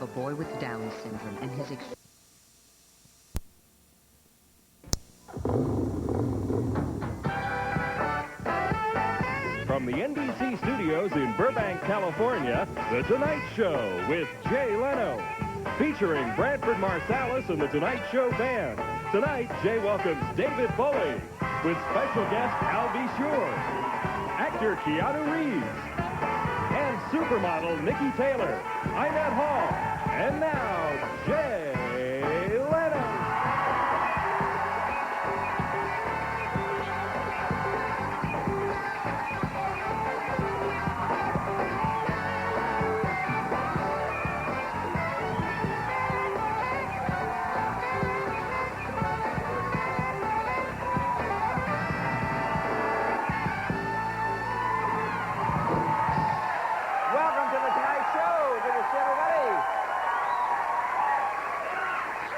A boy with Down syndrome and his From the NBC studios in Burbank, California, The Tonight Show with Jay Leno. Featuring Branford Marsalis and The Tonight Show Band. Tonight, Jay welcomes David Bowie with special guest Al B. Sure, actor Keannu Reeves, and supermodel Niki Taylor. I'm Ed Hall. And now, Jay Leno.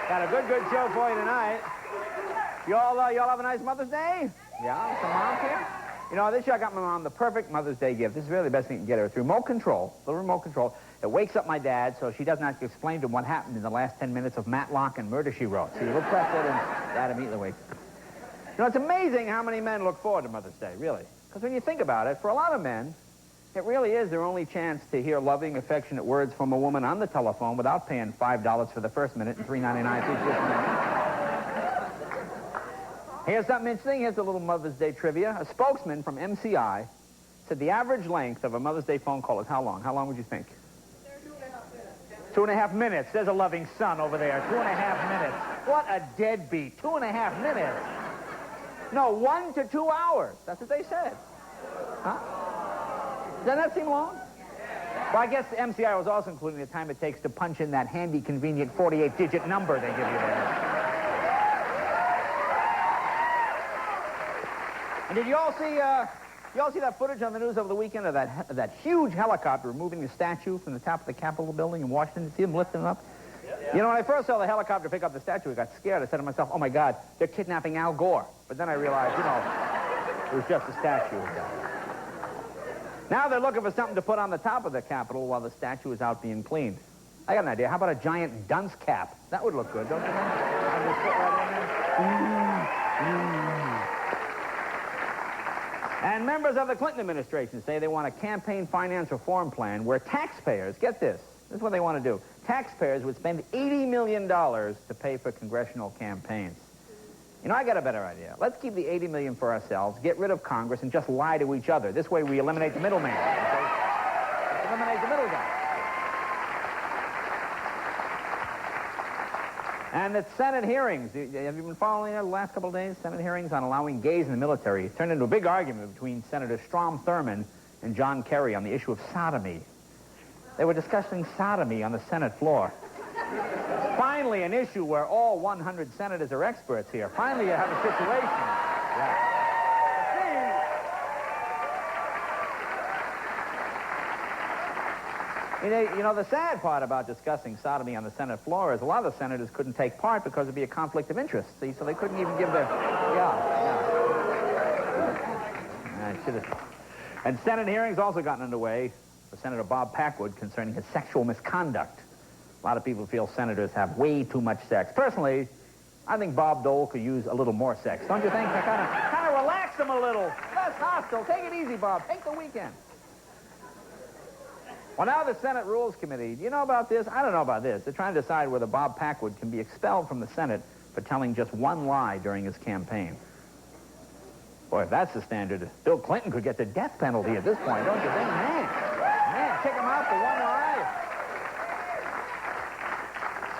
Got a good show for you tonight. Y'all have a nice Mother's Day? Yeah, some moms here? You know, this year I got my mom the perfect Mother's Day gift. This is really the best thing you can get her. It's remote control, little remote control. It wakes up my dad so she doesn't have to explain to him what happened in the last 10 minutes of Matlock and Murder, She Wrote. So you will press it and dad immediately wakes up. You know, it's amazing how many men look forward to Mother's Day, really. Because when you think about it, for a lot of men, it really is their only chance to hear loving, affectionate words from a woman on the telephone without paying $5 for the first minute and $3.99 for each minute. Here's something interesting. Here's a little Mother's Day trivia. A spokesman from MCI said the average length of a Mother's Day phone call is how long? How long would you think? 2.5 minutes. There's a loving son over there. 2.5 minutes. What a deadbeat. 2.5 minutes. No, 1 to 2 hours. That's what they said. Huh? Doesn't that seem long? Well, I guess the MCI was also including the time it takes to punch in that handy, convenient 48-digit number they give you there. And did you all see that footage on the news over the weekend of that huge helicopter removing the statue from the top of the Capitol building in Washington? See them lifting it up? You know, when I first saw the helicopter pick up the statue, I got scared. I said to myself, oh, my God, they're kidnapping Al Gore. But then I realized, you know, it was just a statue. Now they're looking for something to put on the top of the Capitol while the statue is out being cleaned. I got an idea. How about a giant dunce cap? That would look good, don't you think? I'll just put right in there. And members of the Clinton administration say they want a campaign finance reform plan where taxpayers, get this is what they want to do. Taxpayers would spend $80 million to pay for congressional campaigns. You know, I got a better idea. Let's keep the $80 million for ourselves, get rid of Congress, and just lie to each other. This way we eliminate the middleman. Okay? Let's eliminate the middle guy. And the Senate hearings. Have you been following the last couple of days? Senate hearings on allowing gays in the military. It turned into a big argument between Senator Strom Thurmond and John Kerry on the issue of sodomy. They were discussing sodomy on the Senate floor. Finally, an issue where all 100 senators are experts here. Finally, you have a situation. Yeah. You know, the sad part about discussing sodomy on the Senate floor is a lot of the senators couldn't take part because it'd be a conflict of interest. See, so they couldn't even give their... And Senate hearings also gotten underway for Senator Bob Packwood concerning his sexual misconduct. A lot of people feel senators have way too much sex. Personally, I think Bob Dole could use a little more sex. Don't you think? Kind of relax him a little. Less hostile. Take it easy, Bob. Take the weekend. Well, now the Senate Rules Committee. Do you know about this? I don't know about this. They're trying to decide whether Bob Packwood can be expelled from the Senate for telling just one lie during his campaign. Boy, if that's the standard, Bill Clinton could get the death penalty at this point, don't you think? Man, kick him out for one lie.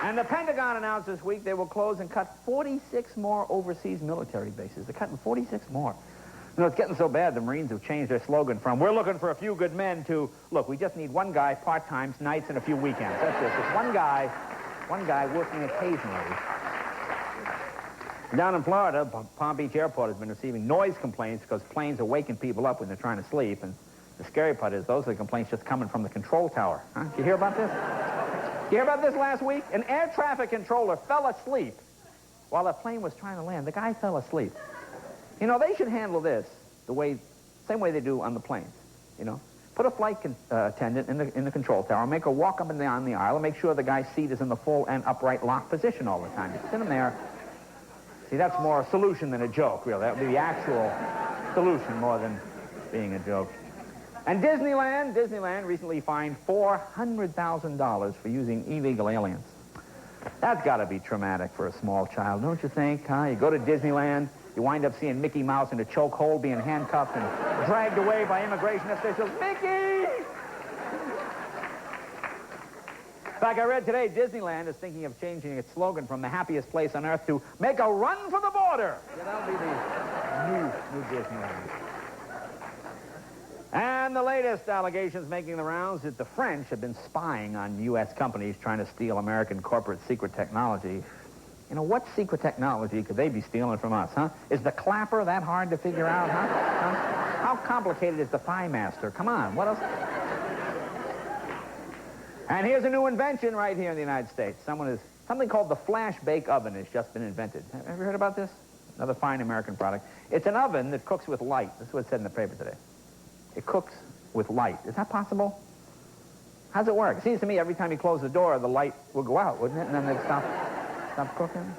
And the Pentagon announced this week they will close and cut 46 more overseas military bases. They're cutting 46 more. You know, it's getting so bad, the Marines have changed their slogan from, we're looking for a few good men, to, look, we just need one guy part-times, nights, and a few weekends. That's it. Just one guy working occasionally. Down in Florida, Palm Beach Airport has been receiving noise complaints because planes are waking people up when they're trying to sleep. And the scary part is those are the complaints just coming from the control tower. Huh? Did you hear about this? Did you hear about this last week? An air traffic controller fell asleep while a plane was trying to land. The guy fell asleep. You know, they should handle this the same way they do on the planes, you know. Put a flight attendant in the control tower, make her walk up and down the aisle, and make sure the guy's seat is in the full and upright lock position all the time. You sit him there. See, that's more a solution than a joke, really. That would be the actual solution more than being a joke. And Disneyland recently fined $400,000 for using illegal aliens. That's got to be traumatic for a small child, don't you think, huh? You go to Disneyland, you wind up seeing Mickey Mouse in a chokehold being handcuffed and dragged away by immigration officials. Mickey! In fact, I read today Disneyland is thinking of changing its slogan from the happiest place on earth to make a run for the border. Yeah, that'll be the new Disneyland. And the latest allegations making the rounds that the French have been spying on U.S. companies trying to steal American corporate secret technology. You know, what secret technology could they be stealing from us, huh? Is the clapper that hard to figure out, huh? How complicated is the Phi Master? Come on, what else? And here's a new invention right here in the United States. Something called the flash bake oven has just been invented. Have you heard about this? Another fine American product. It's an oven that cooks with light. This is what it said in the paper today. It cooks with light. Is that possible? How does it work? It seems to me every time you close the door, the light will go out, wouldn't it? And then they'd stop cooking.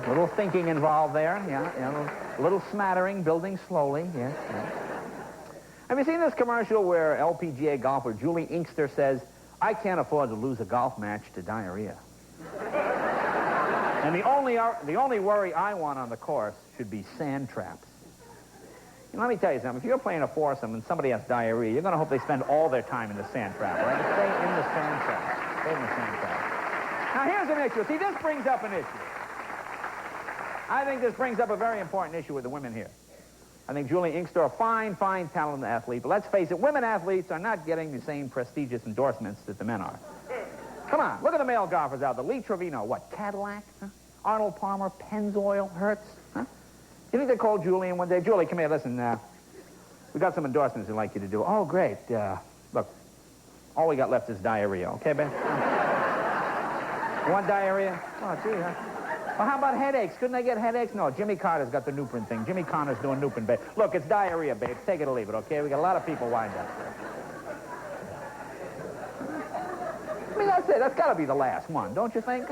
Little thinking involved there. Yeah, a little smattering, building slowly. Yes. Have you seen this commercial where LPGA golfer Julie Inkster says, "I can't afford to lose a golf match to diarrhea. And the only worry I want on the course should be sand traps." You know, let me tell you something. If you're playing a foursome and somebody has diarrhea, you're going to hope they spend all their time in the sand trap, right? Stay in the sand trap. Stay in the sand trap. Now, here's an issue. See, this brings up an issue. I think this brings up a very important issue with the women here. I think Julie Inkster, a fine, talented athlete. But let's face it, women athletes are not getting the same prestigious endorsements that the men are. Come on, look at the male golfers out there. Lee Trevino, what, Cadillac? Huh? Arnold Palmer, Pennzoil, Hertz? Huh? You think they called Julie in one day? Julie, come here, listen. We got some endorsements we'd like you to do. Oh, great. Look, all we got left is diarrhea. Okay, Ben? You want diarrhea? Oh, gee, huh? Well, how about headaches? Couldn't they get headaches? No, Jimmy Carter's got the Nuprin thing. Jimmy Connor's doing Nuprin, babe. Look, it's diarrhea, babe. Take it or leave it, okay? We got a lot of people lined up. I mean, that's it. That's got to be the last one, don't you think?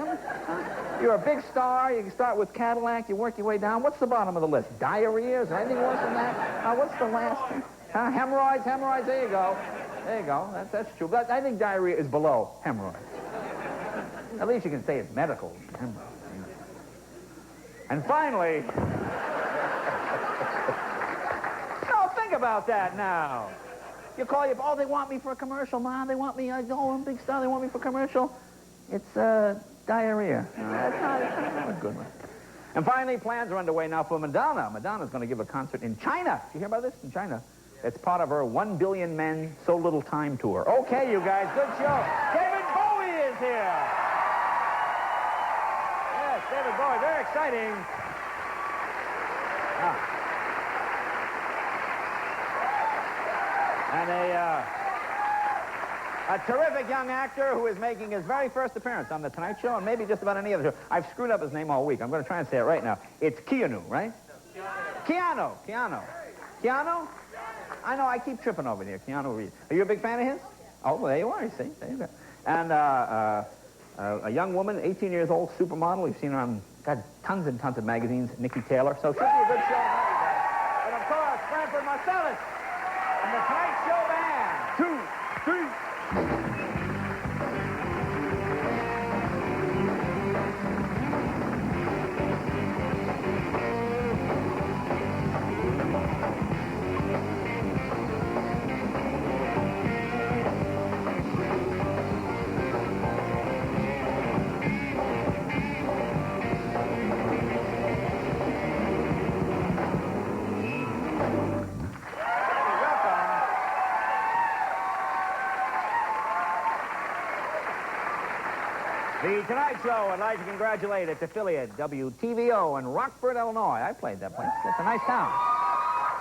You're a big star. You can start with Cadillac. You work your way down. What's the bottom of the list? Diarrhea? Is there anything worse than that? What's the last one? Hemorrhoids? There you go. There you go. That's true. But I think diarrhea is below hemorrhoids. At least you can say it's medical. Hemorrhoids. And finally... No, think about that now. You call you, oh, they want me for a commercial, Mom. They want me, I'm a big star. They want me for a commercial. It's diarrhea. That's not a good one. And finally, plans are underway now for Madonna. Madonna's going to give a concert in China. Did you hear about this? In China. It's part of her 1 Billion Men, So Little Time tour. Okay, you guys, good show. David Bowie is here. Yes, David Bowie, very exciting. And a terrific young actor who is making his very first appearance on The Tonight Show and maybe just about any other show. I've screwed up his name all week. I'm going to try and say it right now. It's Keannu, right? Keannu. Keannu? I know, I keep tripping over here. Keannu Reeves. Are you a big fan of his? Oh, well, there you are, you see. There you go. And a young woman, 18 years old, supermodel. We've seen her on, God, tons and tons of magazines. Niki Taylor. So it should be a good show. And of course, Branford Marsalis. And the Tonight Show Band. 2, 3. The Tonight Show would like to congratulate its affiliate, WTVO in Rockford, Illinois. I played that place. It's a nice town.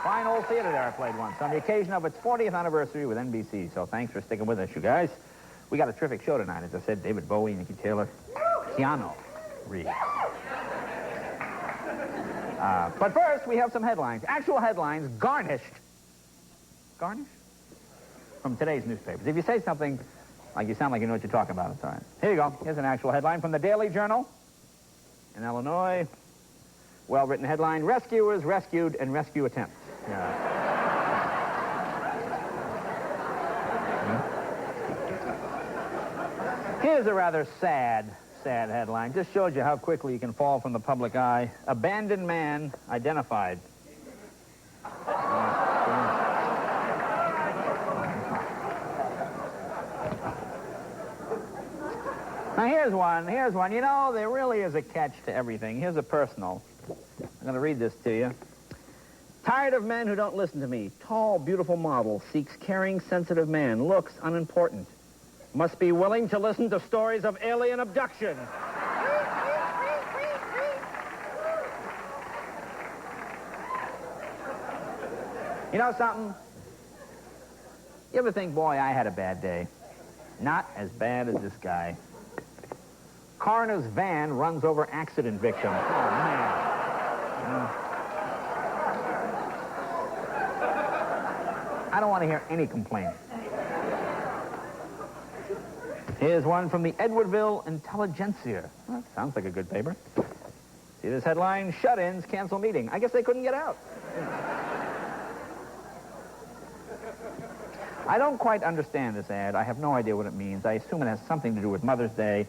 Fine old theater there I played once on the occasion of its 40th anniversary with NBC. So thanks for sticking with us, you guys. We got a terrific show tonight. As I said, David Bowie, Niki Taylor, Keannu Reeves. But first, we have some headlines. Actual headlines, garnished. Garnished? From today's newspapers. If you say something like you sound like you know what you're talking about, it's all right. Here you go. Here's an actual headline from the Daily Journal in Illinois. Well-written headline, rescuers rescued and rescue attempt. Here's a rather sad headline. Just shows you how quickly you can fall from the public eye. Abandoned man identified. Now, here's one. You know, there really is a catch to everything. Here's a personal. I'm going to read this to you. Tired of men who don't listen to me. Tall, beautiful model seeks caring, sensitive man. Looks unimportant. Must be willing to listen to stories of alien abduction. You know something? You ever think, boy, I had a bad day? Not as bad as this guy. Coroner's van runs over accident victim. Oh, man. I don't want to hear any complaints. Here's one from the Edwardville Intelligencer. Well, that sounds like a good paper. See this headline? Shut-ins cancel meeting. I guess they couldn't get out. I don't quite understand this ad. I have no idea what it means. I assume it has something to do with Mother's Day.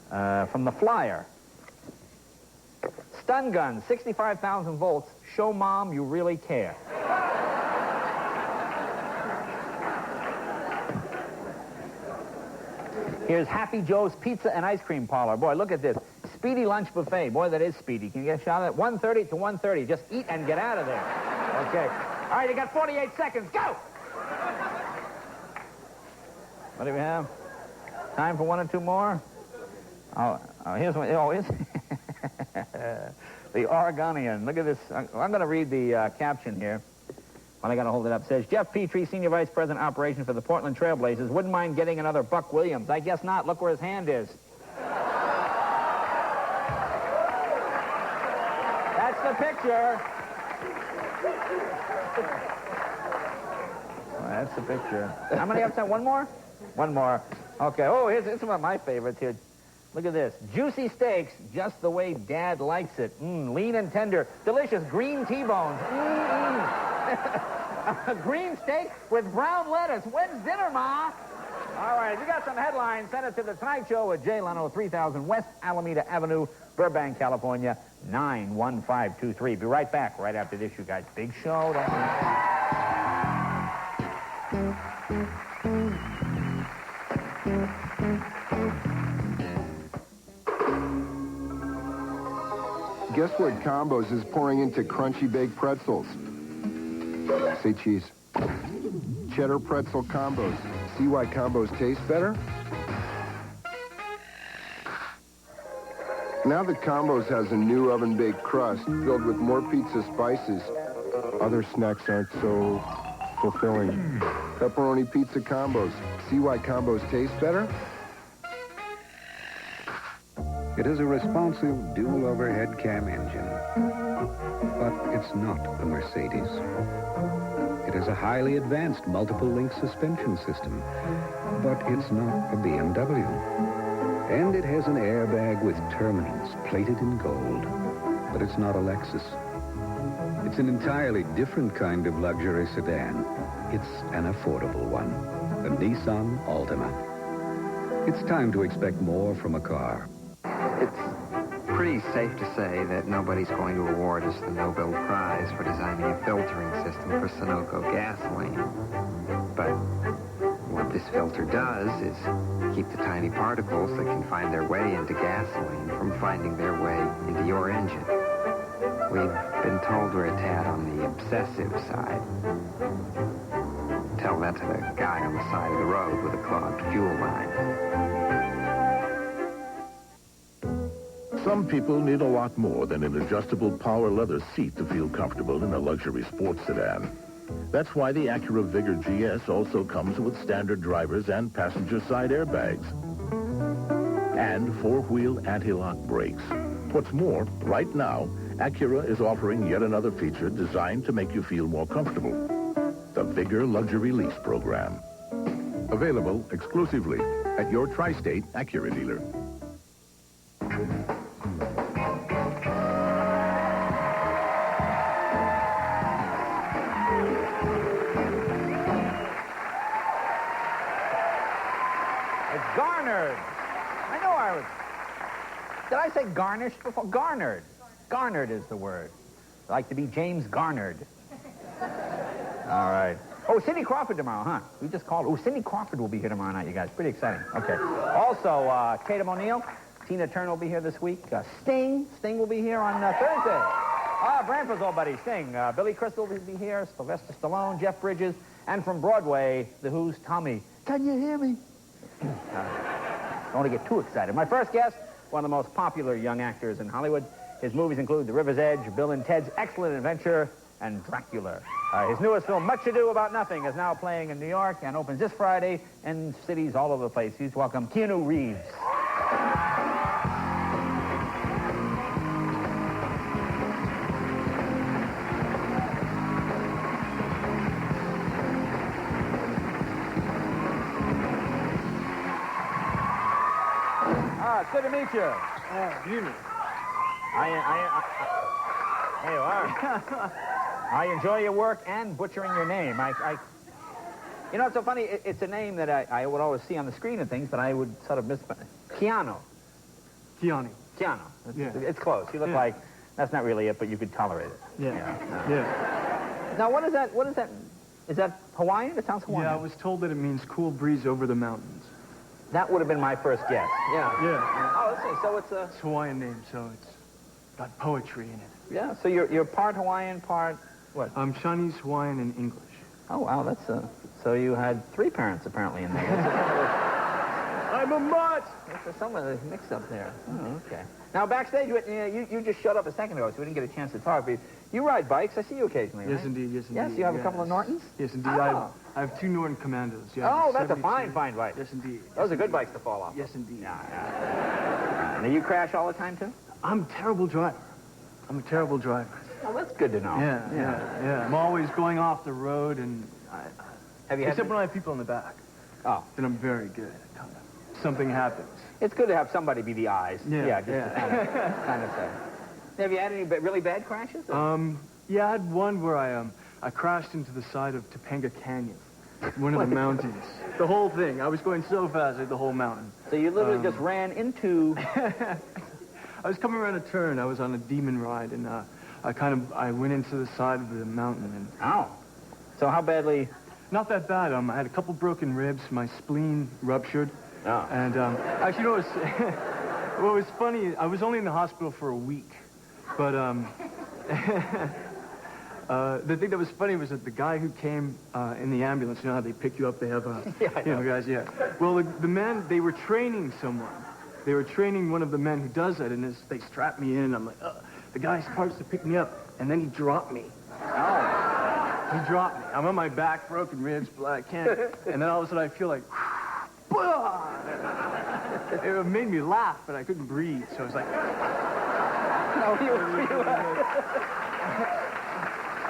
From the Flyer. Stun gun, 65,000 volts. Show mom you really care. Here's Happy Joe's Pizza and Ice Cream Parlor. Boy, look at this. Speedy lunch buffet. Boy, that is speedy. Can you get a shot at it? 1:30 to 1:30. Just eat and get out of there. Okay. All right, you got 48 seconds. Go! What do we have? Time for one or two more? Oh, here's one. Oh, here's the Oregonian. Look at this. I'm going to read the caption here. While I got to hold it up. It says, Jeff Petrie, Senior Vice President Operations for the Portland Trailblazers, wouldn't mind getting another Buck Williams. I guess not. Look where his hand is. That's the picture. Oh, that's the picture. How many have time? One more? One more. Okay. Oh, here's one of my favorites here. Look at this. Juicy steaks, just the way Dad likes it. Lean and tender. Delicious green T-bones. A green steak with brown lettuce. When's dinner, Ma? All right, we got some headlines. Send it to The Tonight Show with Jay Leno, 3000 West Alameda Avenue, Burbank, California, 91523. Be right back right after this, you guys. Big show. Guess what Combos is pouring into crunchy baked pretzels? Say cheese. Cheddar pretzel combos. See why combos taste better? Now that Combos has a new oven-baked crust filled with more pizza spices, other snacks aren't so fulfilling. Pepperoni pizza combos. See why combos taste better? It is a responsive dual overhead cam engine, but it's not a Mercedes. It is a highly advanced multiple-link suspension system, but it's not a BMW. And it has an airbag with terminals plated in gold, but it's not a Lexus. It's an entirely different kind of luxury sedan. It's an affordable one, the Nissan Altima. It's time to expect more from a car. It's pretty safe to say that nobody's going to award us the Nobel Prize for designing a filtering system for Sunoco gasoline. But what this filter does is keep the tiny particles that can find their way into gasoline from finding their way into your engine. We've been told we're a tad on the obsessive side. Tell that to the guy on the side of the road with a clogged fuel line. Some people need a lot more than an adjustable power leather seat to feel comfortable in a luxury sports sedan. That's why the Acura Vigor GS also comes with standard driver's and passenger side airbags and four-wheel anti-lock brakes. What's more, right now, Acura is offering yet another feature designed to make you feel more comfortable. The Vigor Luxury Lease Program. Available exclusively at your tri-state Acura dealer. It's garnered. I know I was... Did I say garnished before? Garnered. Garnered is the word. I like to be James Garnered. All right. Oh, Cindy Crawford tomorrow, huh? We just called. Oh, Cindy Crawford will be here tomorrow night, you guys. Pretty exciting. Okay. Also, Tatum O'Neal, Tina Turner will be here this week. Sting will be here on Thursday. Branford's old buddy, Sting. Billy Crystal will be here. Sylvester Stallone, Jeff Bridges, and from Broadway, The Who's Tommy. Can you hear me? Don't want to get too excited. My first guest, one of the most popular young actors in Hollywood. His movies include The River's Edge, Bill and Ted's Excellent Adventure, and Dracula. His newest film, Much Ado About Nothing, is now playing in New York and opens this Friday in cities all over the place. Please welcome Keannu Reeves. It's good to meet you. Beauty. There you are. I enjoy your work and butchering your name. You know, it's so funny. It's a name that I would always see on the screen and things, but I would sort of miss. Keannu. Keannu. It's close. You look like that's not really it, but you could tolerate it. Yeah. Now, what is that? What is that? Is that Hawaiian? It sounds Hawaiian. Yeah, I was told that it means cool breeze over the mountains. That would have been my first guess. Yeah. Yeah. Oh, let's see. So it's a... It's a Hawaiian name, so it's got poetry in it. Yeah, so you're part Hawaiian, part what? I'm Chinese, Hawaiian, and English. Oh, wow, that's so you had three parents apparently in there. I'm a mutt! There's some of the mix-up there. Oh, okay. Now, backstage, you just showed up a second ago, so we didn't get a chance to talk. But you ride bikes. I see you occasionally, right? Yes, indeed. Yes, indeed. Yes, you have a couple of Nortons? Yes, indeed. Oh. I have two Norton Commandos. Yeah, Oh, that's a 72. fine bike. Yes, indeed. Those are good bikes to fall off. Yes, indeed. Yeah. Now, you crash all the time, too? I'm a terrible driver. I'm a terrible driver. Oh, that's good to know. Yeah. I'm always going off the road, and except when I have people in the back. Oh. Then I'm very good. Something happens. It's good to have somebody be the eyes. Yeah. To kind of say. Have you had any really bad crashes? Or? Yeah, I had one where I crashed into the side of Topanga Canyon, one of the mountains. The whole thing. I was going so fast at the whole mountain. So you literally just ran into... I was coming around a turn. I was on a demon ride, and I went into the side of the mountain. And oh. So how badly? Not that bad. I had a couple broken ribs. My spleen ruptured. Oh. And actually, you know, what was funny, I was only in the hospital for a week. But the thing that was funny was that the guy who came in the ambulance, you know how they pick you up, they have guys, yeah. Well, the men, they were training someone. They were training one of the men who does that, and they strapped me in. I'm like, the guy starts to pick me up, and then he dropped me. Oh. He dropped me. I'm on my back, broken ribs, blood, I can't. And then all of a sudden I feel like, it made me laugh, but I couldn't breathe, so I was like... No,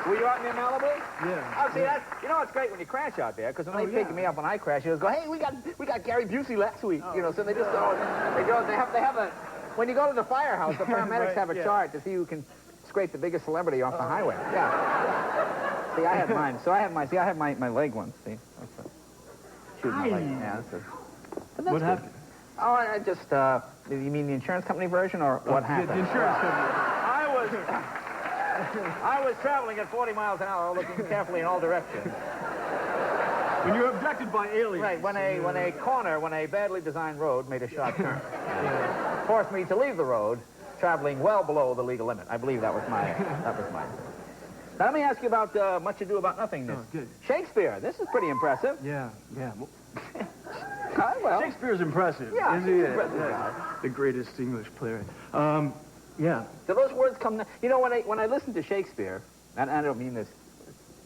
were you out near Malibu? Yeah. Oh, see, you know what's great when you crash out there, because when they pick me up when I crash, you go, hey, we got Gary Busey last week. You know, so they just go, they have a, when you go to the firehouse, the paramedics have a chart to see who can scrape the biggest celebrity off the highway. Yeah. See, I had mine. So I have my leg once, see. Shoot my leg. Yeah, what happened? Oh, I just, you mean the insurance company version, or what happened? The insurance company. I was traveling at 40 miles an hour, looking carefully in all directions. When you were abducted by aliens. Right, when a badly designed road made a sharp turn. Forced me to leave the road, traveling well below the legal limit. I believe that was mine. Now, let me ask you about Much Ado About Nothing. Oh, good. Shakespeare, this is pretty impressive. Yeah. Well, Shakespeare's impressive. Yeah, Isn't he? impressive. The greatest English playwright. Yeah. Do those words come... You know, when I listen to Shakespeare, and I don't mean this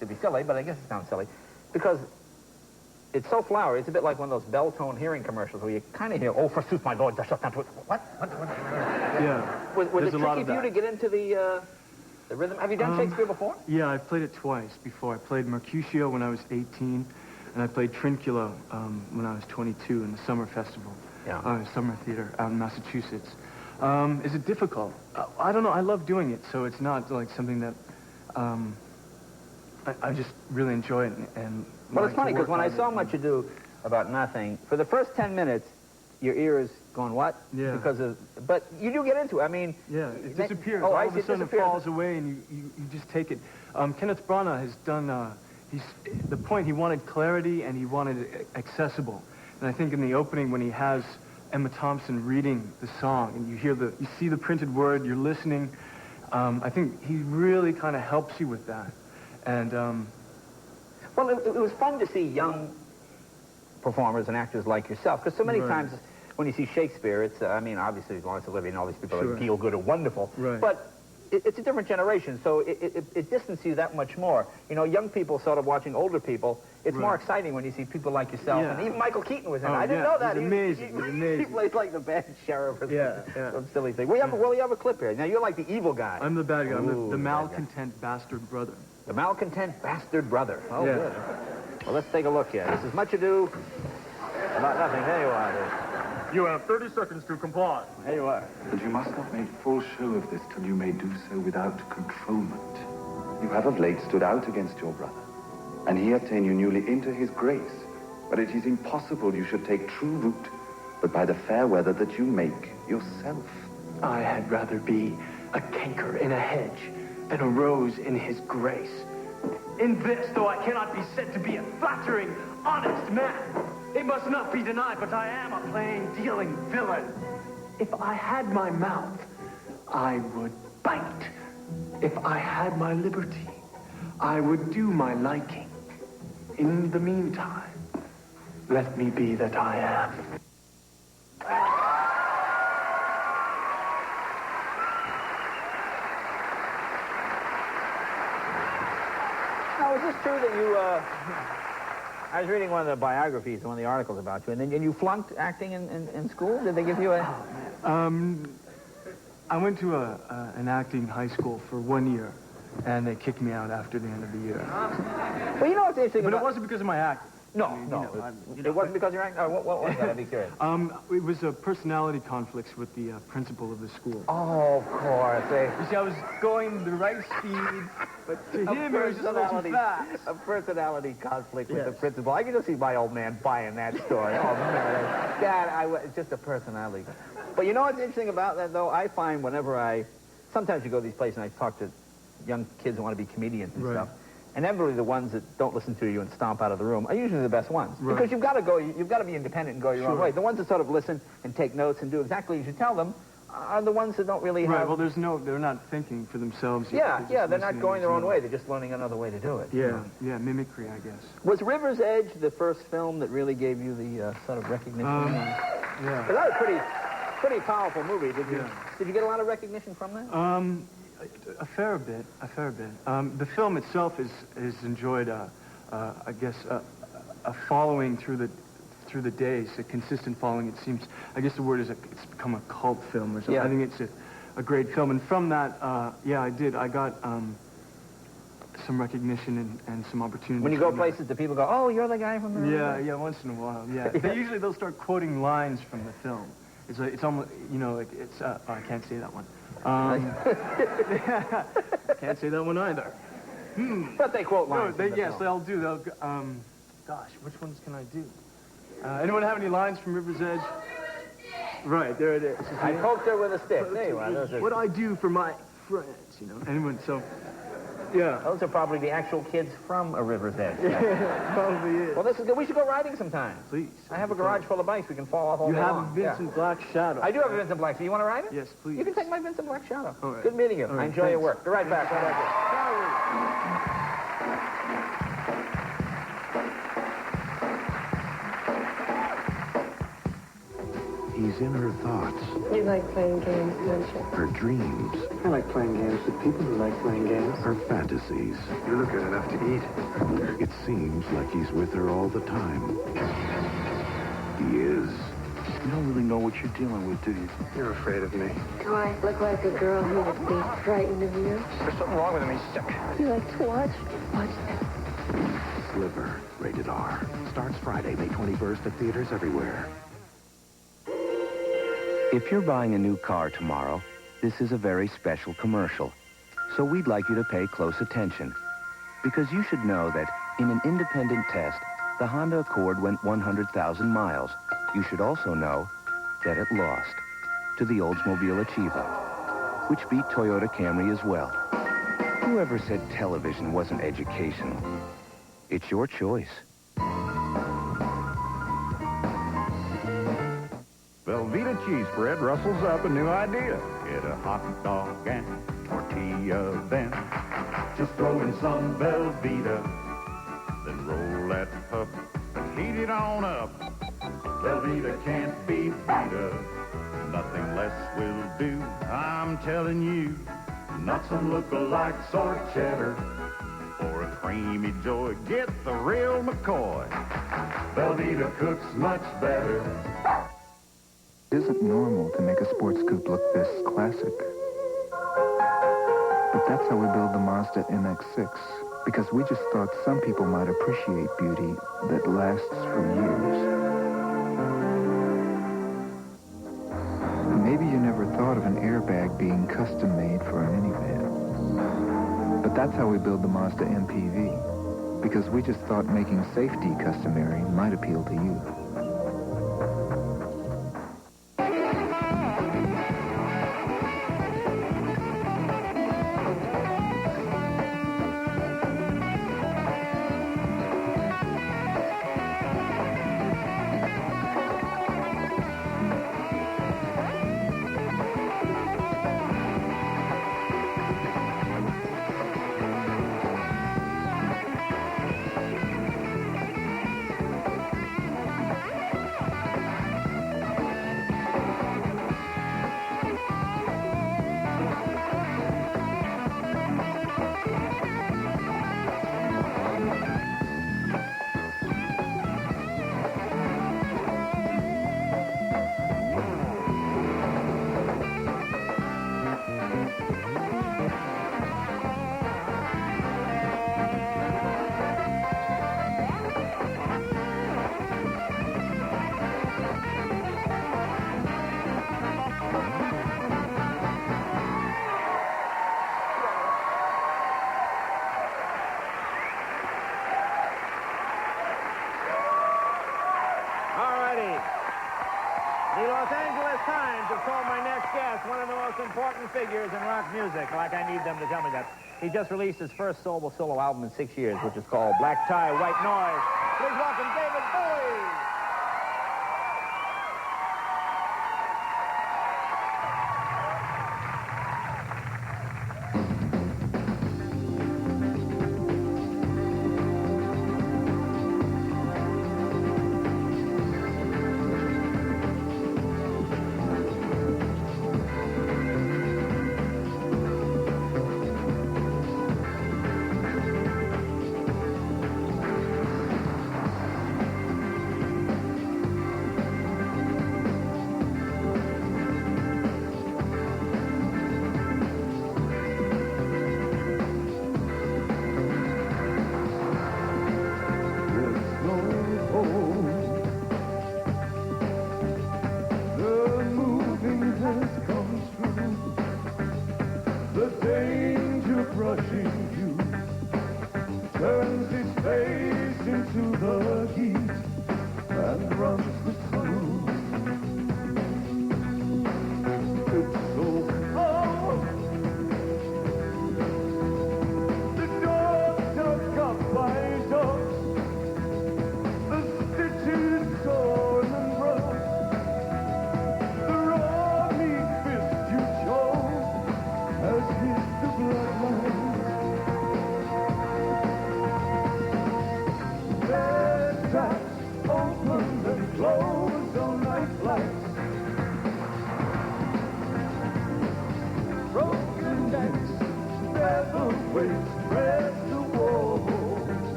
to be silly, but I guess it sounds silly, because it's so flowery. It's a bit like one of those bell-tone hearing commercials where you kind of hear, "Oh, forsooth, my lord, thou shalt not do it." What? Yeah. Was There's it a lot tricky of for you to that. get into the rhythm? Have you done Shakespeare before? Yeah, I've played it twice before. I played Mercutio when I was 18, and I played Trinculo when I was 22 in the summer festival. Yeah. Summer theater out in Massachusetts. Is it difficult? I don't know. I love doing it, so it's not like something that I just really enjoy it. And Well, like it's funny to because work when I on saw it. Much Ado About Nothing, for the first 10 minutes, your ear is going, what? Yeah. Because of, but you do get into it. I mean... Yeah, it disappears. Oh, All I of see, a it sudden it disappears. falls away, and you just take it. Kenneth Branagh has done... the point, he wanted clarity, and he wanted it accessible. And I think in the opening, when he has Emma Thompson reading the song, and you see the printed word, you're listening, I think he really kind of helps you with that. And... Well, it was fun to see young performers and actors like yourself, because so many times when you see Shakespeare, it's, I mean, obviously Laurence Olivier and all these people are feel good and wonderful, but it's a different generation, so it distances you that much more. You know, young people sort of watching older people, it's more exciting when you see people like yourself, and even Michael Keaton was in it. I didn't know that. He's amazing. He's amazing. He plays like the bad sheriff or some silly thing. We have a clip here. Now, you're like the evil guy. I'm the bad guy. I'm the Ooh, malcontent bastard brother. The malcontent bastard brother. Oh, Yeah. good. Well, let's take a look here. This is Much Ado About Nothing. There you are. You have 30 seconds to comply. There you are. But you must not make full show of this till you may do so without controlment. You have of late stood out against your brother, and he hath ta'en you newly into his grace. But it is impossible you should take true root, but by the fair weather that you make yourself. I had rather be a canker in a hedge than a rose in his grace. In this, though I cannot be said to be a flattering, honest man, it must not be denied, but I am a plain-dealing villain. If I had my mouth, I would bite. If I had my liberty, I would do my liking. In the meantime, let me be that I am. Now, is this true that you, I was reading one of the biographies, one of the articles about you, and you flunked acting in school? Did they give you a... I went to an acting high school for 1 year, and they kicked me out after the end of the year. Well, you know what's interesting But about... it wasn't because of my acting. No, it wasn't because you're acting? Oh, what was that? I'd be curious. It was personality conflicts with the principal of the school. Oh, of course. You see, I was going the right speed, but to him, it was just a little too fast. A personality conflict with the principal. I can just see my old man buying that story. Oh, man. Dad, it's just a personality. But you know what's interesting about that, though? I find whenever sometimes you go to these places and I talk to young kids who want to be comedians and stuff. And inevitably the ones that don't listen to you and stomp out of the room are usually the best ones. Right. Because you've got to be independent and go your own way. The ones that sort of listen and take notes and do exactly as you tell them are the ones that don't really have... Right, well, they're not thinking for themselves yet. They're not going their own way. They're just learning another way to do it. Yeah, mimicry, I guess. Was River's Edge the first film that really gave you the sort of recognition? Yeah. Because that was a pretty powerful movie. Did you get a lot of recognition from that? A fair bit. The film itself is enjoyed, I guess, a following through the days, a consistent following. It seems, I guess the word is it's become a cult film or something. I think it's a great film. And from that, I did. I got some recognition and some opportunities. When you go places, do people go, "Oh, you're the guy from the..." Yeah, once in a while. Yeah, they'll start quoting lines from the film. It's almost, it's I can't say that one. Can't say that one either. But they quote lines. They'll do. Gosh, which ones can I do? Anyone have any lines from River's Edge? Right, there it is. I poked her with a stick. There you are. What I do for my friends, Anyone, so... Yeah. Those are probably the actual kids from a River's Edge. Probably is. Well, this is good. We should go riding sometime. Please. I have a garage full of bikes. We can fall off all day long. You have a Vincent Black Shadow. I do have a Vincent Black. Do you want to ride it? Yes, please. You can take my Vincent Black Shadow. All right. Good meeting you. All right, I enjoy your work. Be right back. He He's in her thoughts, You like playing games, don't you? her dreams, I like playing games with people who like playing games. her fantasies. You look good enough to eat. It seems like he's with her all the time. He is. You don't really know what you're dealing with, do you? You're afraid of me. Do I look like a girl who would be frightened of you? There's something wrong with him. He's sick. You like to watch? Watch this. Sliver, rated R. Starts Friday, May 21st at theaters everywhere. If you're buying a new car tomorrow, this is a very special commercial. So we'd like you to pay close attention. Because you should know that in an independent test, the Honda Accord went 100,000 miles. You should also know that it lost to the Oldsmobile Achiever, which beat Toyota Camry as well. Whoever said television wasn't educational? It's your choice. Velveeta cheese spread rustles up a new idea. Get a hot dog and tortilla then. Just throw in some Velveeta, then roll that pup and heat it on up. Velveeta can't be beat up. Nothing less will do, I'm telling you. Not some lookalikes or cheddar or a creamy joy. Get the real McCoy. Velveeta cooks much better. It isn't normal to make a sports coupe look this classic. But that's how we build the Mazda MX-6, because we just thought some people might appreciate beauty that lasts for years. Maybe you never thought of an airbag being custom-made for a minivan. But that's how we build the Mazda MPV, because we just thought making safety customary might appeal to you. The Los Angeles Times have called my next guest one of the most important figures in rock music, like I need them to tell me that. He just released his first solo album in 6 years, which is called Black Tie, White Noise. Please welcome David Bowie.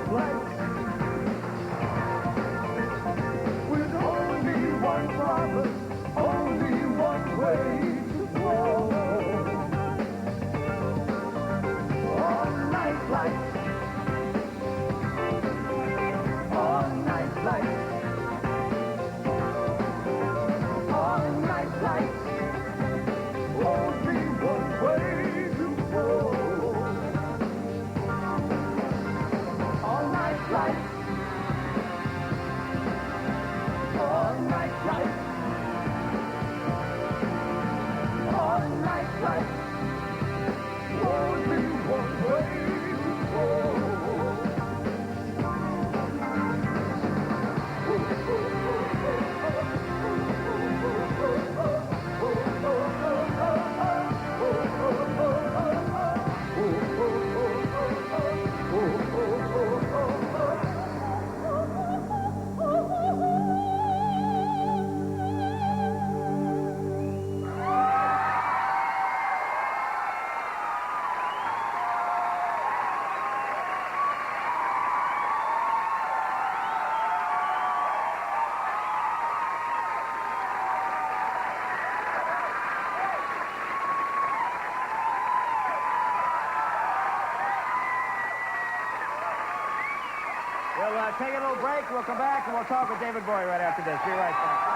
night lights. With only one promise, only one way to go. All night lights. All night lights. All night lights. Only one way to go. All night lights. All night lights. All night lights. Only one way to go. We'll take a little break. We'll come back, and we'll talk with David Bowie right after this. Be right back.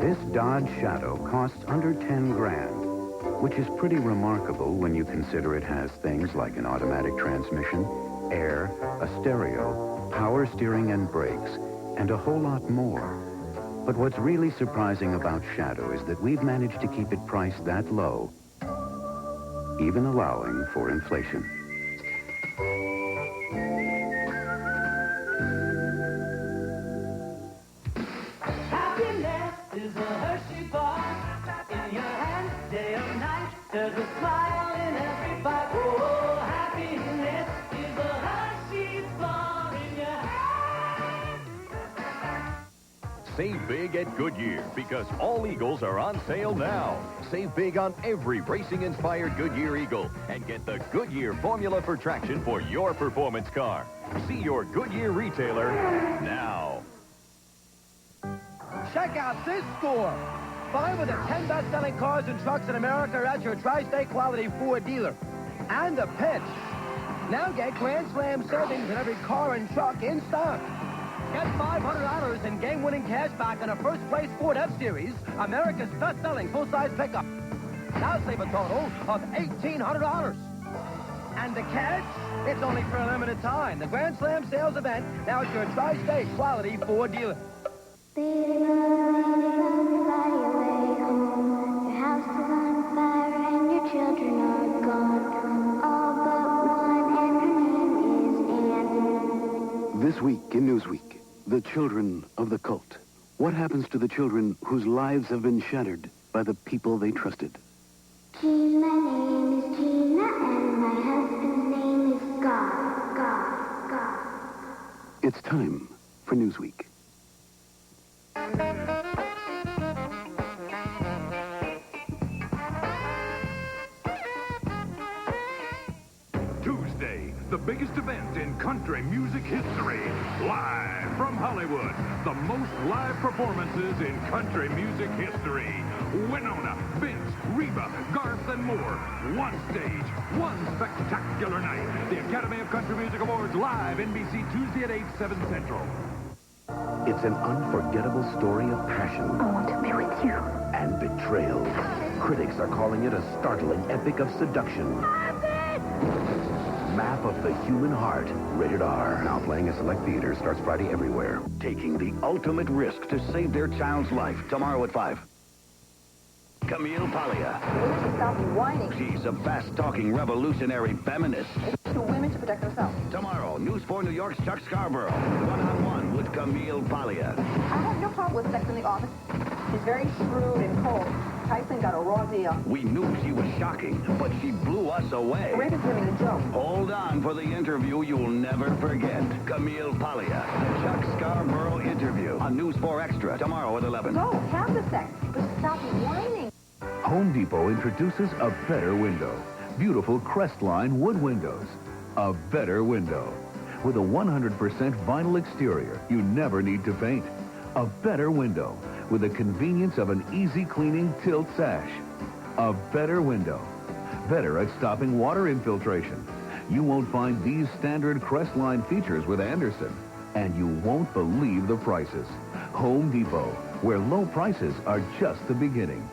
This Dodge Shadow costs under 10 grand, which is pretty remarkable when you consider it has things like an automatic transmission, air, a stereo, power steering and brakes, and a whole lot more. But what's really surprising about Shadow is that we've managed to keep it priced that low, even allowing for inflation. Happiness is a Hershey bar in your hand, day or night. There's a smile in every bite. Oh, happiness is a Hershey bar in your hand. Save big at Goodyear because all Eagles are on sale now. Save big on every racing-inspired Goodyear Eagle and get the Goodyear formula for traction for your performance car. See your Goodyear retailer now. Check out this store. 5 of the 10 best-selling cars and trucks in America are at your Tri-State Quality Ford dealer. And a pitch. Now get Grand Slam savings in every car and truck in stock. Get $500 in game-winning cash back on a first-place Ford F-Series, America's best-selling full-size pickup. Now save a total of $1,800. And the catch? It's only for a limited time. The Grand Slam sales event now at your Tri-State Quality Ford dealer. Baby, fly away home. Your house is on fire and your children are gone. All but one, and her name is Anne. This week in Newsweek, the children of the cult. What happens to the children whose lives have been shattered by the people they trusted? Gene, my name is Gina, and my husband's name is God. It's time for Newsweek. Tuesday, the biggest event in country music history. Live from Hollywood, the most live performances in country music history. Winona, Vince, Reba, Garth, and more. One stage, one spectacular night. The Academy of Country Music Awards live, NBC Tuesday at 8, 7 Central. It's an unforgettable story of passion. I want to be with you. And betrayal. Critics are calling it a startling epic of seduction. Map of the Human Heart. Rated R. Now playing at select theaters. Starts Friday everywhere. Taking the ultimate risk to save their child's life. Tomorrow at 5. Camille Paglia. Will she stop whining? She's a fast-talking revolutionary feminist. It's to women to protect themselves. Tomorrow, News 4 New York's Chuck Scarborough. One-on-one with Camille Paglia. I have no problem with sex in the office. She's very shrewd and cold. Tyson got a raw deal. We knew she was shocking, but she blew us away. Raven's giving a joke. Hold on for the interview you'll never forget. Camille Paglia, the Chuck Scarborough interview on News 4 Extra tomorrow at 11. No, half the Home Depot introduces a better window. Beautiful Crestline wood windows. A better window. With a 100% vinyl exterior, you never need to paint. A better window. With the convenience of an easy cleaning tilt sash. A better window. Better at stopping water infiltration. You won't find these standard Crestline features with Anderson. And you won't believe the prices. Home Depot, where low prices are just the beginning.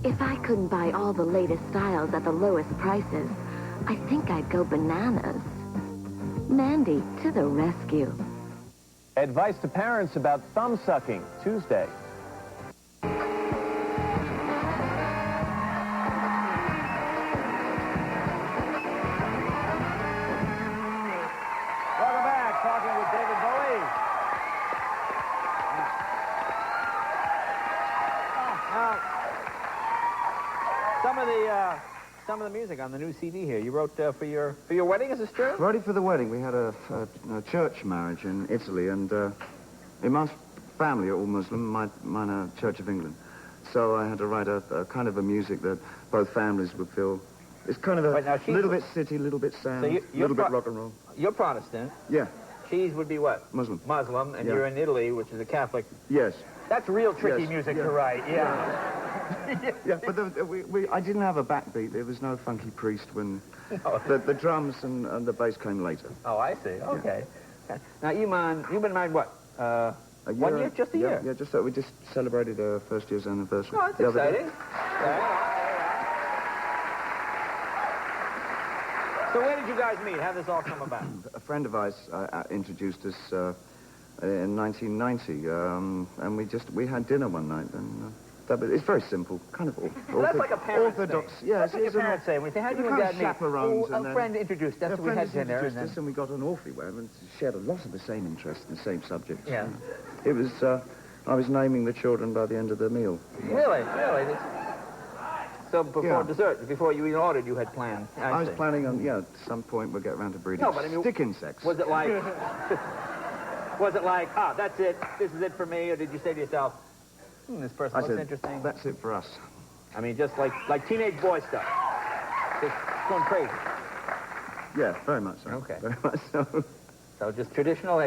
If I couldn't buy all the latest styles at the lowest prices, I think I'd go bananas. Mandy to the rescue. Advice to parents about thumb sucking, Tuesday. Welcome back, talking with David Bowie. Now, some of the music on the new CD here, you wrote for your wedding, is this true? Wrote it for the wedding. We had a church marriage in Italy, and in my family are all Muslim, mine are Church of England. So I had to write a kind of a music that both families would feel. It's kind of a little bit city, a little bit sound, a little bit rock and roll. You're Protestant. Yeah. She's would be what? Muslim. Muslim, and Yeah. you're in Italy, which is a Catholic. Yes. That's real tricky Yes. music Yeah. to write, yeah. Yeah, but I didn't have a backbeat. There was no funky priest when the drums and the bass came later. Oh, I see. Okay. Now, you've been married what? A 1 year? Just a year? Yeah, we just celebrated our first year's anniversary. Oh, that's the other day. exciting. So where did you guys meet? How did this all come about? A friend of ours introduced us in 1990, and we had dinner one night, and it's very simple, kind of That's like a parent's orthodox. thing. Yeah, That's like a parent's thing. We say, how do you and Dad meet? Chaperones, A friend introduced us, so we had dinner. And we got on awfully well, and shared a lot of the same interests and the same subjects. Yeah. It was, I was naming the children by the end of the meal. Really? So before dessert, before you even ordered, you had planned. I was planning on, at some point we'll get around to breeding stick insects. Was it like, that's it, this is it for me, or did you say to yourself, this person looks interesting? That's it for us. I mean, just like teenage boy stuff. Just going crazy. Yeah, very much so. Okay. Very much so. So just traditional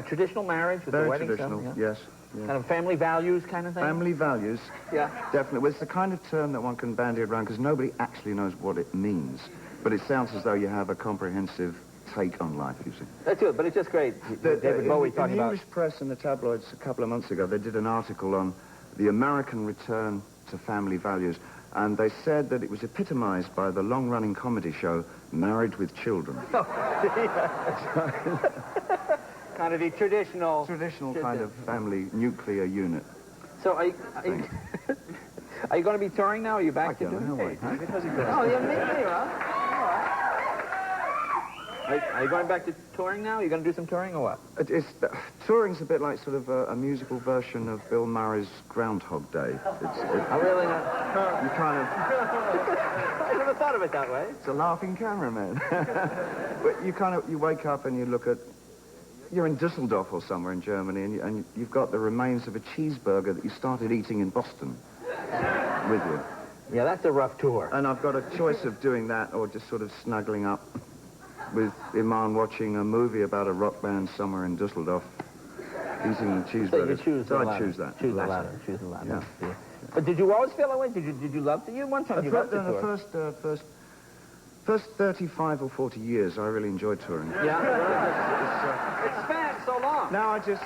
marriage with very the wedding traditional, stuff? Yes. Yeah. Kind of family values kind of thing? Family values. Yeah. Definitely. Well, it's the kind of term that one can bandy around because nobody actually knows what it means. But it sounds as though you have a comprehensive take on life, you see. That's it, but it's just great. David Bowie talking about... In the English press and the tabloids a couple of months ago, they did an article on the American return to family values. And they said that it was epitomized by the long-running comedy show Married with Children. Kind of the traditional kind of family nuclear unit. So are you going to be touring now? Or are you back to doing it? Oh, yeah, maybe, huh? All right. Are you going back to touring now? Are you going to do some touring or what? Touring's a bit like sort of a musical version of Bill Murray's Groundhog Day. Really? You kind of... I never thought of it that way. It's a laughing camera, man. But you wake up and you look at... You're in Düsseldorf or somewhere in Germany, and you've got the remains of a cheeseburger that you started eating in Boston with you. Yeah, that's a rough tour. And I've got a choice of doing that or just sort of snuggling up with Iman watching a movie about a rock band somewhere in Düsseldorf eating cheeseburgers. So you choose the latter. I choose that. Choose the latter. Choose the latter. Yeah. But did you always feel that way? Did you love to? You one time you loved to tour. The first 35 or 40 years, I really enjoyed touring. Yeah. It spanned so long. Now I just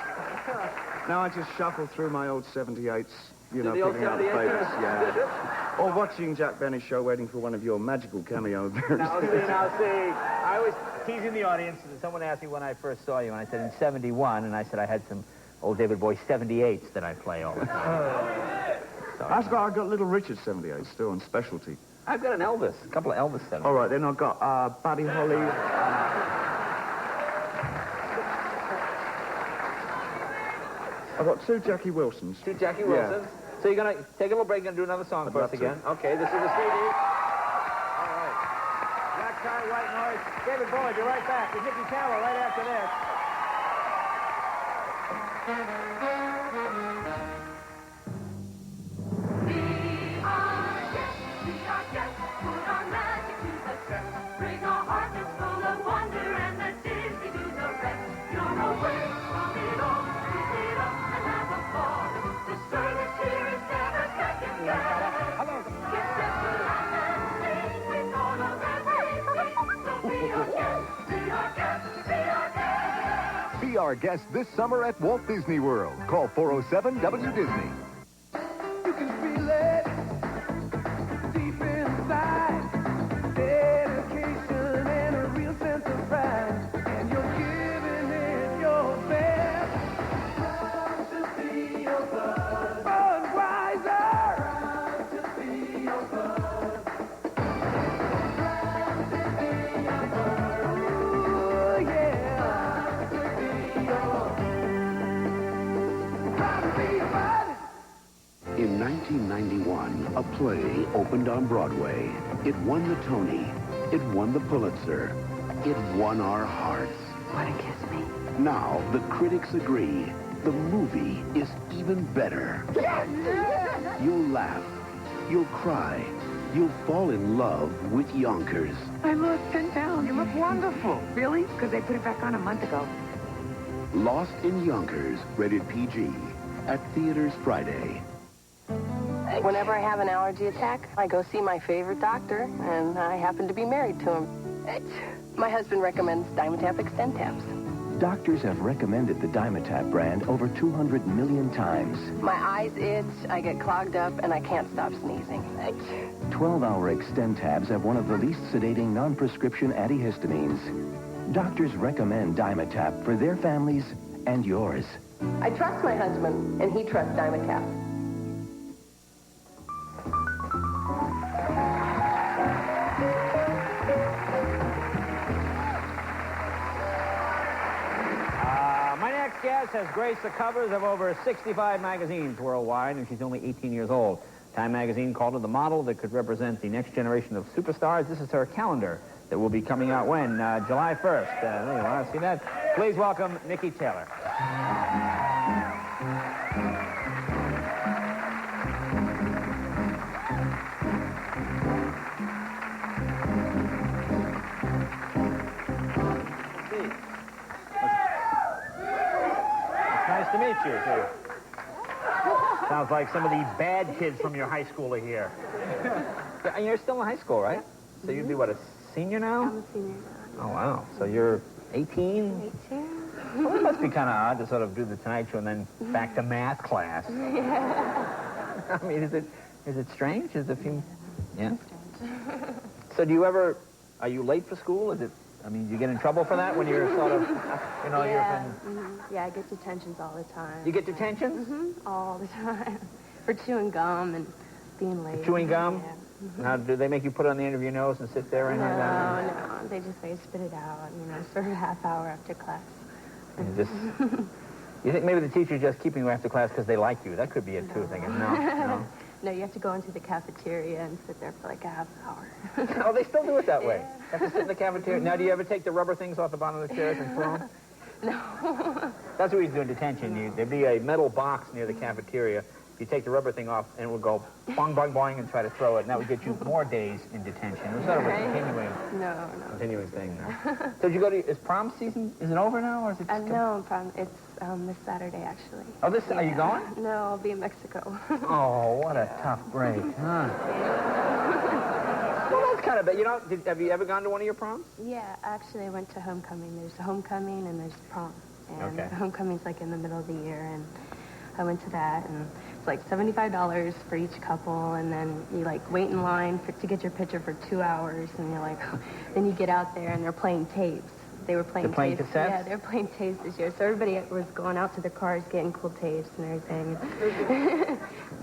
shuffle through my old 78s, The picking old out the 78s? favorites. Yeah. Or watching Jack Benny's show, waiting for one of your magical cameo appearances. Now see. I was teasing the audience. Someone asked me when I first saw you, and I said in '71, and I said I had some old David Bowie 78s that I play all the time. I've got Little Richard 78 still on specialty. I've got a couple of Elvis 78s. All right, then I've got Buddy Holly. I've got two Jackie Wilsons. Two Jackie Wilsons. Yeah. So you're going to take a little break and do another song for us again? Okay, this is the CD. All right. Black Tie, White Noise. David Bowie, be right back. With Niki Keannu right after this. Be on Be our guest this summer at Walt Disney World. Call 407-WDisney. You can feel it deep inside. Dedication and a real sense of pride. And you're giving it your best. Proud to be your bud. Budweiser. Proud to be your bud. Proud to be your bud. Ooh, yeah. Proud to be your bud. Proud to be your bud. In 1991, a play opened on Broadway. It won the Tony. It won the Pulitzer. It won our hearts. Want to kiss me? Now, the critics agree. The movie is even better. You'll laugh. You'll cry. You'll fall in love with Yonkers. I lost 10 pounds. You look wonderful. Really? Because they put it back on a month ago. Lost in Yonkers, rated PG. At theaters Friday. Whenever I have an allergy attack, I go see my favorite doctor, and I happen to be married to him. My husband recommends Dimetapp Extend Tabs. Doctors have recommended the Dimetapp brand over 200 million times. My eyes itch, I get clogged up, and I can't stop sneezing. 12-hour Extend Tabs have one of the least sedating non-prescription antihistamines. Doctors recommend Dimetapp for their families and yours. I trust my husband, and he trusts Dimetapp. My next guest has graced the covers of over 65 magazines worldwide, and she's only 18 years old. Time magazine called her the model that could represent the next generation of superstars. This is her calendar that will be coming out when? July 1st. You want to see that? Please welcome Niki Taylor. Nice to meet you, too. Sounds like some of the bad kids from your high school are here. And you're still in high school, right? So you'd be, what, a senior now? I'm a senior now. Oh, wow. So you're 18? 18. Well, it must be kind of odd to sort of do the Tonight Show and then back to math class. Yeah. I mean, is it strange? Is it a few... Yeah? So do you ever... Are you late for school? Is it... I mean, do you get in trouble for that when you're sort of... You know, Yeah. Yeah, I get detentions all the time. You get detentions? All the time. For chewing gum and being late. Chewing gum? Yeah. Now, do they make you put it on the end of your nose and sit there and... No. They just say spit it out, for a half hour after class. And just... You think maybe the teacher's just keeping you after class because they like you? That could be it, too, thinking, no. No, you have to go into the cafeteria and sit there for like a half hour. Oh, they still do it that way? Have to sit in the cafeteria? Now, do you ever take the rubber things off the bottom of the chairs and throw them? No. That's what we used to do in detention. There'd be a metal box near the cafeteria. You take the rubber thing off, and it would go boing, boing, boing, and try to throw it. And that would get you more days in detention. It was sort of a continuing thing. So did you go to... Is prom season... Is it over now, or is it... No, prom... It's this Saturday, actually. Oh, this... Are you going? No, I'll be in Mexico. Oh, what a tough break, huh? Well, that's kind of bad. Have you ever gone to one of your proms? Yeah, actually, I went to homecoming. There's homecoming and there's prom. And Okay. homecoming's like in the middle of the year, and I went to that, and it's like $75 for each couple, and then you like wait in line to get your picture for 2 hours, and you're like, then you get out there and they're playing tapes. They were playing They're playing tapes. cassettes? Yeah, they were playing tapes this year. So everybody was going out to their cars, getting cool tapes and everything.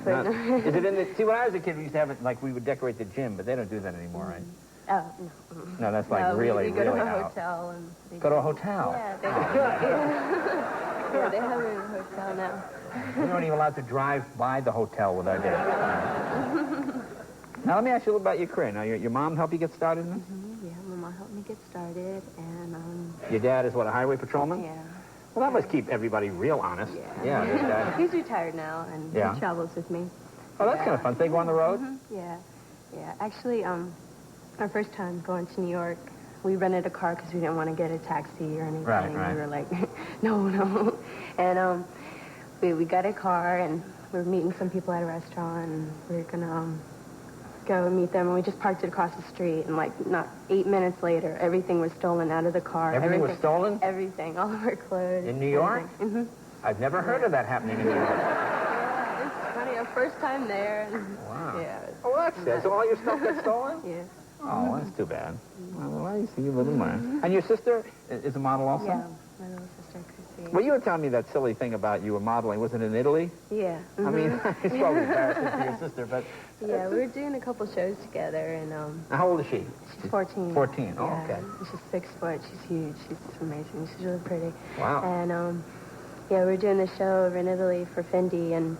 But, Is it in the... See, when I was a kid, we used to have it, like, we would decorate the gym, but they don't do that anymore, right? Oh, no. No, that's like No, really, we go really to a out. hotel and... Go to a hotel? Yeah, they yeah, they have it in a hotel now. We weren't even allowed to drive by the hotel with our dad. Now, let me ask you a little about your career. Now, your mom helped you get started in this? Yeah, my mom helped me get started, and, Your dad is, what, a highway patrolman? Yeah. Well, that must keep everybody real honest. Yeah, your dad. He's retired now, and Yeah. he travels with me. Oh, that's kind of fun. So they go on the road? Yeah. Yeah. Actually, our first time going to New York, we rented a car because we didn't want to get a taxi or anything. Right. We were like, no. And we got a car, and we were meeting some people at a restaurant, and we were going to go and meet them, and we just parked it across the street, and like not 8 minutes later, everything was stolen out of the car. Everything was stolen? Everything, all of our clothes. In New York? Mm-hmm. I've never heard of that happening in New York. Yeah, it's funny, our first time there. Wow. Yeah. Oh, that's it. So all your stuff got stolen? Yeah. Oh, that's too bad. Well, I see you little man. And your sister is a model also? Yeah, my little sister, Chrissy. Well, you were telling me that silly thing about you were modeling. Was it in Italy? Yeah. I mean, it's probably embarrassing for your sister, but... Yeah, we were doing a couple shows together, and How old is she? she's 14. 14. Oh, Yeah, okay. and she's 6 foot. She's huge. She's amazing. She's really pretty. Wow. And yeah, we were doing the show over in Italy for Fendi, and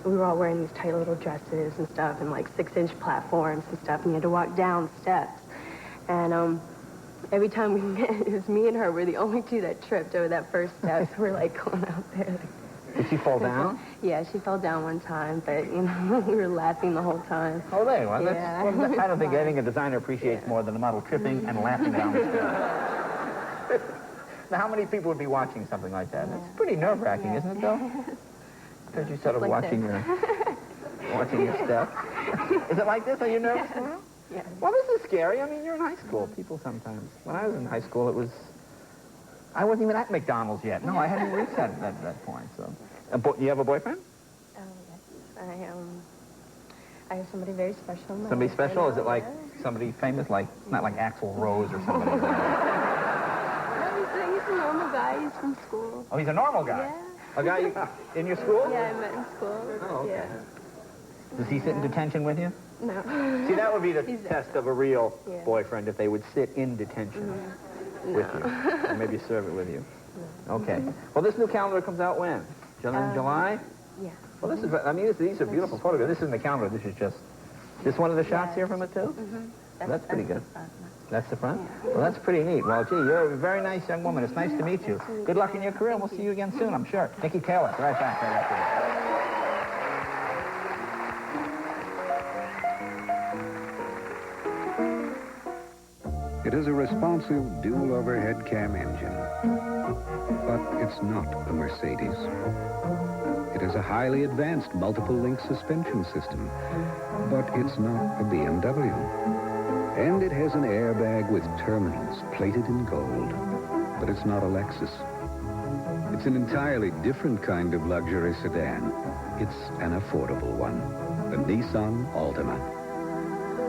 we were all wearing these tight little dresses and stuff, and like 6-inch platforms and stuff, and you had to walk down steps. And every time it was me and her, we're the only two that tripped over that first step. So we're like going out there. Did she fall down? Yeah, she fell down one time, but you know, we were laughing the whole time. Oh, there. Well, Yeah. well, I don't think anything a designer appreciates more than a model tripping and laughing down the stairs. Now, how many people would be watching something like that? Yeah. It's pretty nerve-wracking, isn't it, though? Because you sort of Like watching this. watching your step. Is it like this? Are you nervous? Yeah. Well, this is scary. I mean, you're in high school. People sometimes. When I was in high school, it was... I wasn't even at McDonald's yet. No, I hadn't reached that point, so... You have a boyfriend? Yes. I have somebody very special. in my Somebody life special? right Is it now, like yeah. somebody famous? Like, not like Axl Rose or somebody? No, he's a normal guy. He's from school. Oh, he's a normal guy? Yeah. A guy in your school? Yeah, I met in school. Oh, okay. Yeah. Does he sit in detention with you? No. See, that would be the He's test of a real Yeah. boyfriend, if they would sit in detention with No. you. Or maybe serve it with you. Okay. Well, this new calendar comes out when? July? Yeah. Well, this is, I mean, these are beautiful photographs. This isn't the calendar. This is just, this one of the shots here from it, too? Mm-hmm. That's pretty good. That's the front? Well, that's pretty neat. Well, gee, you're a very nice young woman. It's nice to meet you. Good luck in your career, and we'll see you again soon, I'm sure. Niki Taylor, right back right after this. It is a responsive dual overhead cam engine, but it's not a Mercedes. It is a highly advanced multiple link suspension system, but it's not a BMW. And it has an airbag with terminals plated in gold, but it's not a Lexus. It's an entirely different kind of luxury sedan. It's an affordable one, the Nissan Altima.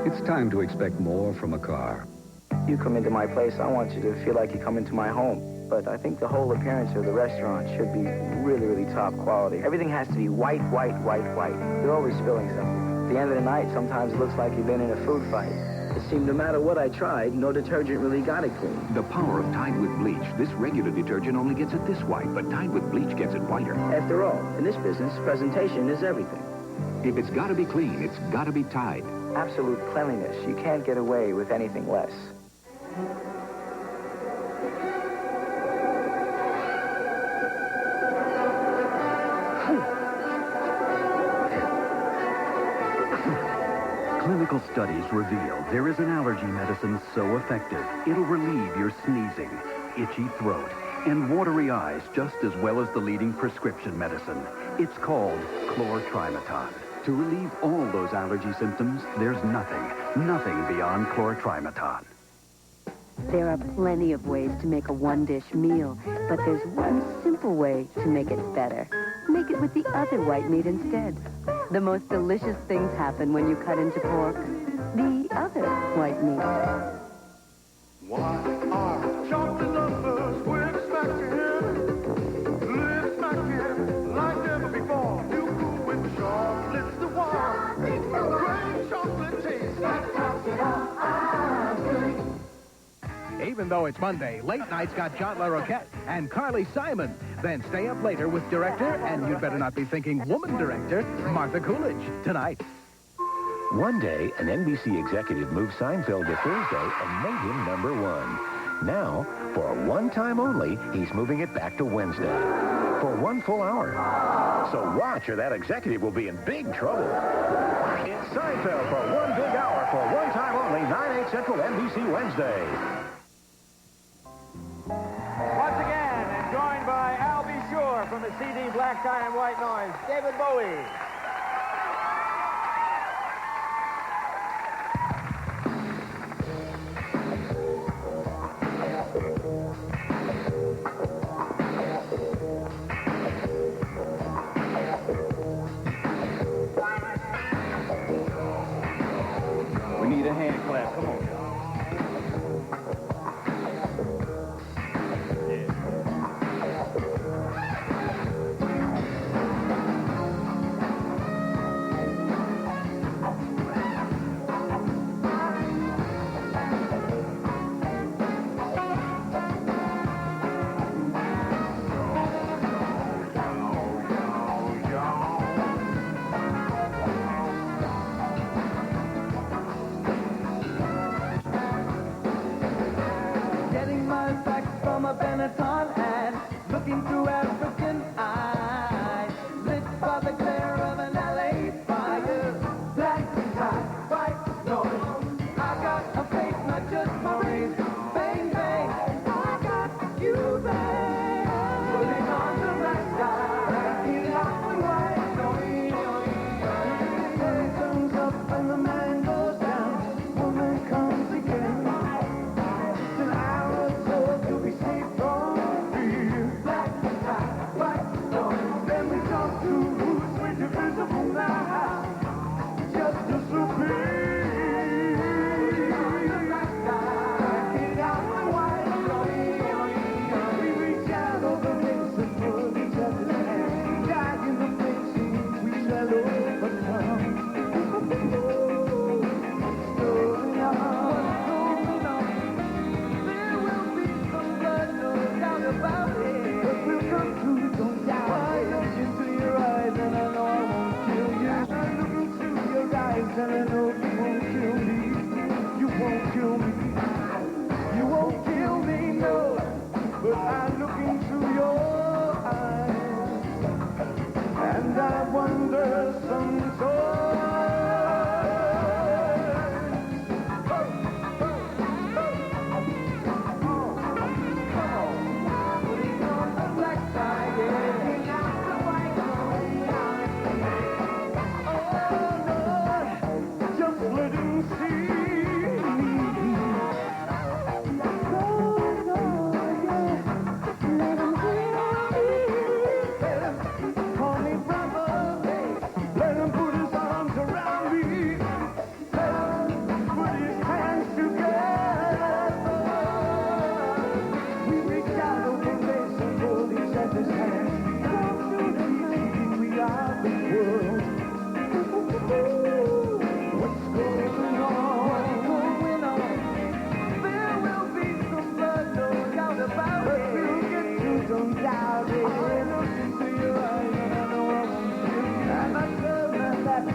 It's time to expect more from a car. You come into my place, I want you to feel like you come into my home. But I think the whole appearance of the restaurant should be really, really top quality. Everything has to be white, white, white, white. You're always spilling something. At the end of the night, sometimes it looks like you've been in a food fight. It seemed no matter what I tried, no detergent really got it clean. The power of Tide with bleach. This regular detergent only gets it this white, but Tide with bleach gets it whiter. After all, in this business, presentation is everything. If it's got to be clean, it's got to be Tide. Absolute cleanliness. You can't get away with anything less. Clinical studies reveal there is an allergy medicine so effective, it'll relieve your sneezing, itchy throat, and watery eyes just as well as the leading prescription medicine. It's called chlortrimeton. To relieve all those allergy symptoms, there's nothing beyond chlortrimeton. There are plenty of ways to make a one-dish meal, but there's one simple way to make it better. Make it with the other white meat instead. The most delicious things happen when you cut into pork. The other white meat. What are chocolate lovers with smacking? Lips smacking like never before. You cool with chocolate's the one. Great chocolate taste that tops it all. Even though it's Monday, late nights got John LaRoquette and Carly Simon. Then stay up later with director, and you'd better not be thinking woman director, Martha Coolidge, tonight. One day, an NBC executive moved Seinfeld to Thursday and made him #1. Now, for one time only, he's moving it back to Wednesday for 1 full hour. So watch or that executive will be in big trouble. It's Seinfeld for 1 big hour for one time only, 9/8 Central, NBC Wednesday. Once again, and joined by Al B. Sure from the CD Black Tie and White Noise, David Bowie.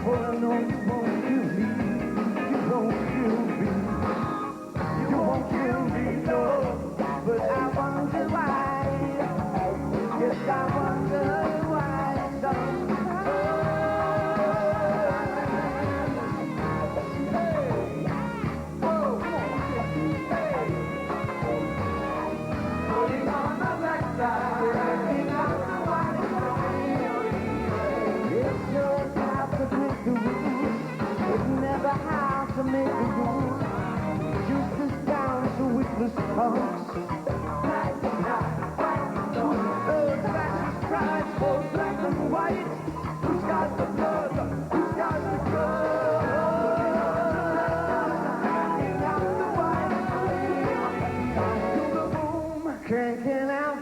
Boy, I know you won't kill me. You won't kill me. You won't kill me, no. But I wonder why. Yes, I wonder why. To make a rule, just as down to witless punks. Fascist cries for black and white. Who's got the blood? Who's got the gun? Cranking out the white, to the boom, cranking out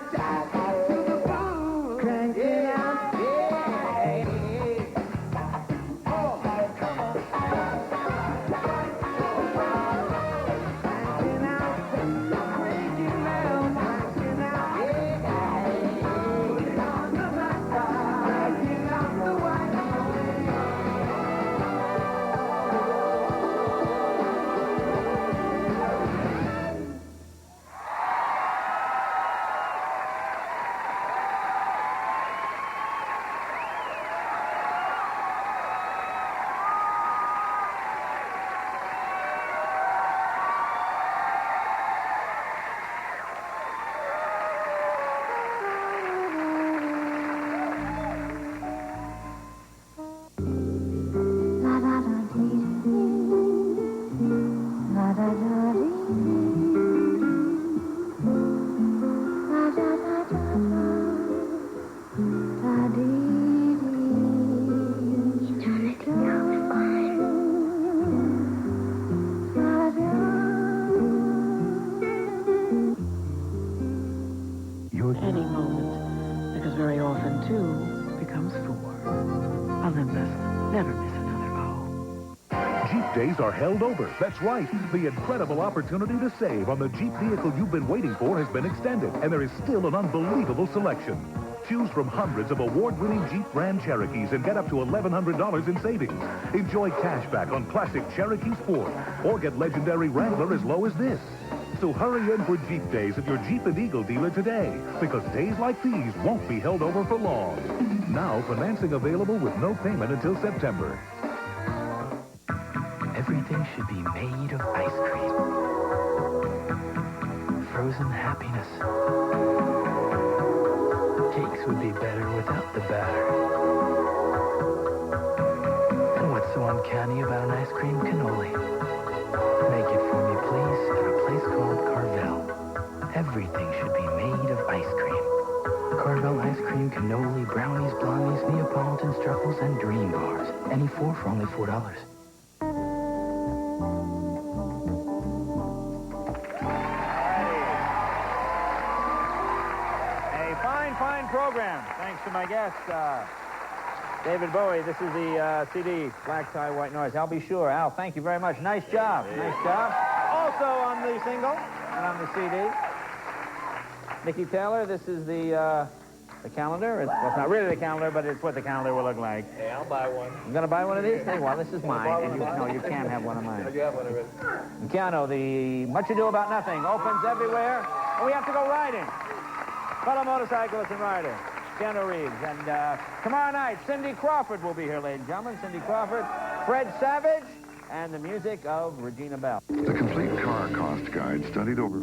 to the boom, cranking out. Any moment, because very often two becomes four. Olympus, never miss another O. Jeep days are held over. That's right. The incredible opportunity to save on the Jeep vehicle you've been waiting for has been extended, and there is still an unbelievable selection. Choose from hundreds of award-winning Jeep Grand Cherokees and get up to $1,100 in savings. Enjoy cash back on classic Cherokee Sport, or get legendary Wrangler as low as this. So hurry in for Jeep days at your Jeep and Eagle dealer today, because days like these won't be held over for long. Now, financing available with no payment until September. Everything should be made of ice cream. Frozen happiness. Cakes would be better without the batter. And what's so uncanny about an ice cream cannoli? Make it for me, please, at a place called Carvel. Everything should be made of ice cream. Carvel ice cream, cannoli, brownies, blondies, Neapolitan truffles, and dream bars. Any four for only $4. Fine program. Thanks to my guest, David Bowie. This is the CD, Black Tie, White Noise. I'll be sure. Al, thank you very much. Nice job. Nice job. Also on the single and on the CD, Niki Taylor. This is the calendar. Well, it's not really the calendar, but it's what the calendar will look like. Hey, I'll buy one. I'm going to buy one of these? Hey, well, this is mine. And you can't have one of mine. You have one already. Keannu, the Much Ado About Nothing, opens everywhere. And we have to go riding. Fellow motorcyclist and rider, Keannu Reeves. And tomorrow night, Cindy Crawford will be here, ladies and gentlemen. Cindy Crawford, Fred Savage, and the music of Regina Bell. The complete car cost guide studied over...